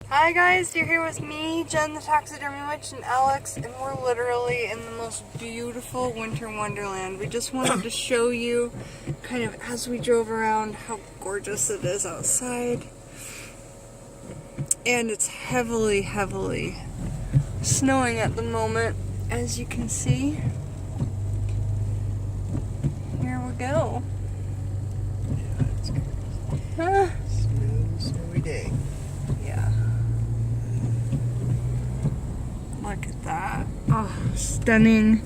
Hi guys, you're here with me, Jen the Taxidermy Witch, and Alex, and we're literally in the most beautiful winter wonderland. We just wanted to show you, kind of as we drove around, how gorgeous it is outside. And it's heavily, heavily snowing at the moment, as you can see. Here we go. Yeah, it's good. Huh? Snowy day. Yeah. Look at that. Oh, stunning.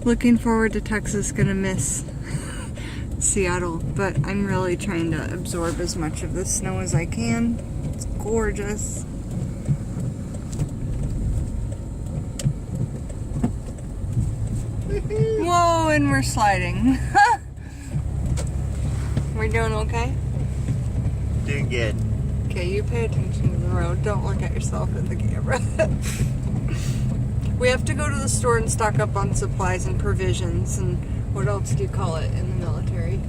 Looking forward to Texas. Gonna miss Seattle, but I'm really trying to absorb as much of the snow as I can. It's gorgeous. Whoa, and we're sliding. We're doing okay? Doing good. Okay, you pay attention to the road. Don't look at yourself in the camera. We have to go to the store and stock up on supplies and provisions. And what else do you call it in the military?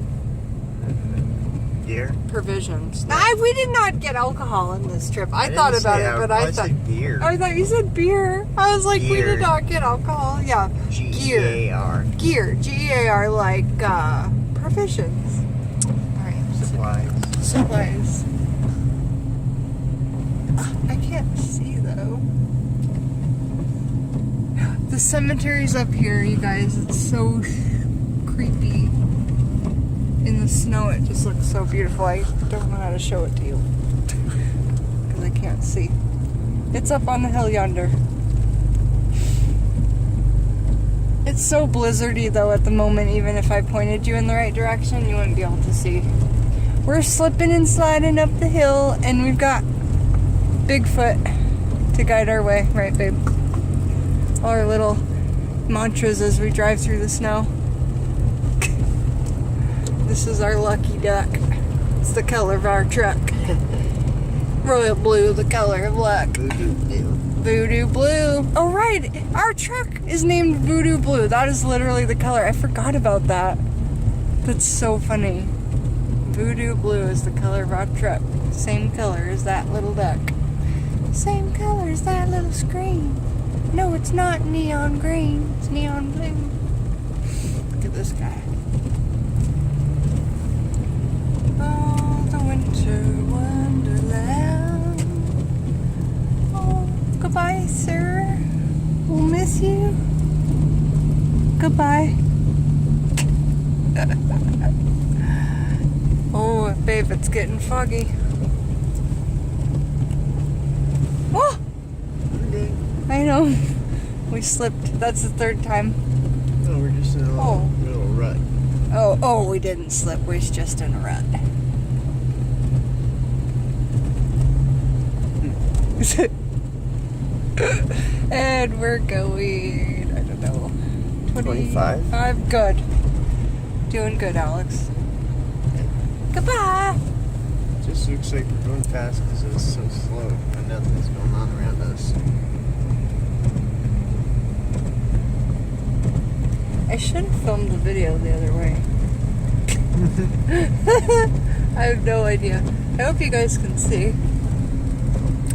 Gear? Provisions. We did not get alcohol in this trip. I thought didn't about say it, but alcohol, I thought said beer. I thought you said beer. I was like, we Gear. did not get alcohol. Yeah, G-E-A-R. gear. G-E-A-R, like provisions. All right. Supplies. I can't see though. The cemetery's up here, you guys. It's so creepy. In the snow, it just looks so beautiful. I don't know how to show it to you because I can't see. It's up on the hill yonder. It's so blizzardy though at the moment. Even if I pointed you in the right direction, you wouldn't be able to see. We're slipping and sliding up the hill, and we've got Bigfoot to guide our way, right, babe? All our little mantras as we drive through the snow. This is our lucky duck. It's the color of our truck. Royal blue, the color of luck. Voodoo blue. Voodoo blue. Oh, right. Our truck is named Voodoo Blue. That is literally the color. I forgot about that. That's so funny. Voodoo blue is the color of our truck. Same color as that little duck. Same color as that little screen. No, it's not neon green. It's neon blue. Look at this guy. Oh, the winter wonderland. Oh, goodbye, sir. We'll miss you. Goodbye. Oh, babe, it's getting foggy. Oh! I know. We slipped. That's the third time. No, we're just in a little rut. Oh, we didn't slip. We're just in a rut. And we're going, I don't know, 25? Good. Doing good, Alex. Goodbye. It just looks like we're going fast because it's so slow and nothing's going on around us. I should have filmed the video the other way. I have no idea. I hope you guys can see.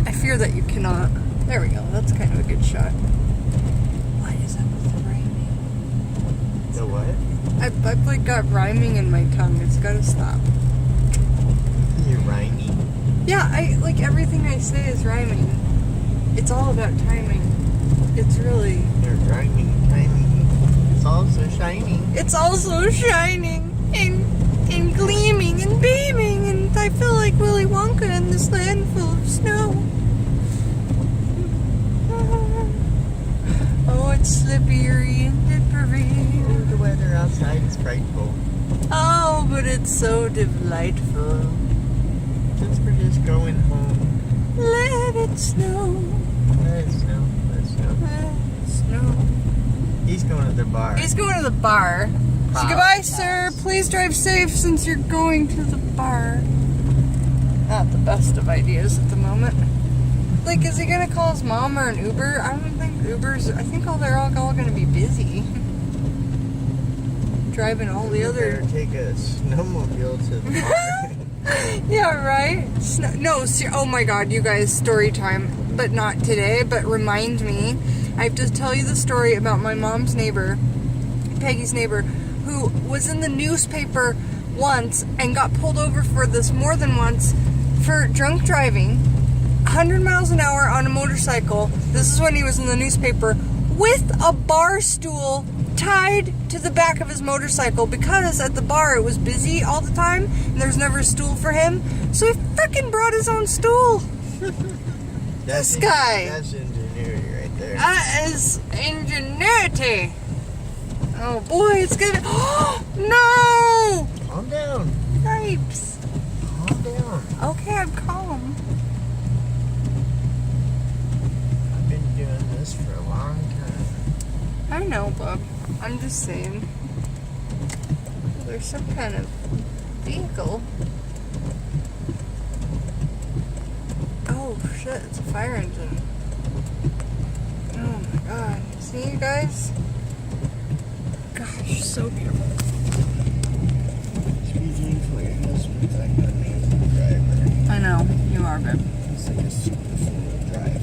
I fear that you cannot. There we go. That's kind of a good shot. What is up with the rhyming? The what? I've like got rhyming in my tongue. It's gotta stop. You're rhyming. Yeah, like everything I say is rhyming. It's all about timing. It's really... You're rhyming, timing. It's also shining. It's also shining and gleaming and beaming, and I feel like Willy Wonka in this land full of snow. Oh, it's slippery and dippery. Oh, the weather outside is frightful. Oh, but it's so delightful. Since we're just going home. Let it snow. Let it snow. Let it snow. Let it snow. He's going to the bar. He's going to the bar. So goodbye, sir. Please drive safe since you're going to the bar. Not the best of ideas at the moment. Like, is he gonna call his mom or an Uber? I don't think Ubers. I think they're all gonna be busy. Driving all the other. Better take a snowmobile to the bar. Yeah, right? No, oh my god, you guys, story time. But not today, but remind me. I have to tell you the story about my mom's neighbor, Peggy's neighbor, who was in the newspaper once and got pulled over for this more than once for drunk driving, 100 miles an hour on a motorcycle. This is when he was in the newspaper with a bar stool tied to the back of his motorcycle because at the bar it was busy all the time and there's never a stool for him. So he freaking brought his own stool. This guy. That's ingenuity right there. That is ingenuity. Oh boy, it's gonna. Oh no! Calm down. Yipes. Calm down. Okay, I'm calm. I've been doing this for a long time. I know, bub. I'm just saying. There's some kind of vehicle. Oh shit, it's a fire engine. Oh my god. See you guys? Gosh, so beautiful. Speaking for your husband, I'm an amazing driver. I know, you are, babe. It's like a super four-wheel drive.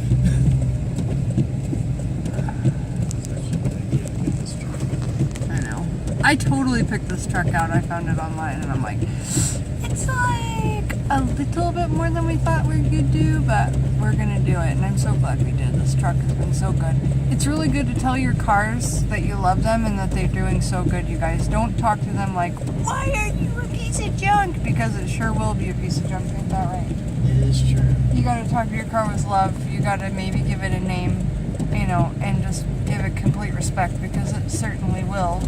I know. I totally picked this truck out. I found it online and I'm like, it's like a little bit more than we thought we could do, but we're gonna do it and I'm so glad we did. This truck has been so good. It's really good to tell your cars that you love them and that they're doing so good, you guys. Don't talk to them like, why are you a piece of junk? Because it sure will be a piece of junk, ain't that right? It is true. You gotta talk to your car with love. You gotta maybe give it a name, you know, and just give it complete respect because it certainly will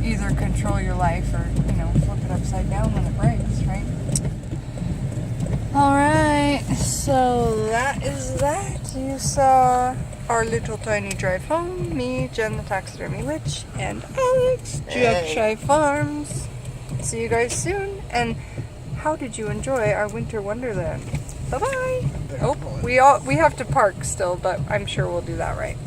either control your life or, you know, flip it upside down when it breaks, right? Alright, so that is that. You saw our little tiny drive home. Me, Jen the Taxidermy Witch, and Alex, Yorkshire Farms. See you guys soon. And how did you enjoy our winter wonderland? Bye-bye. Oh, we have to park still, but I'm sure we'll do that right.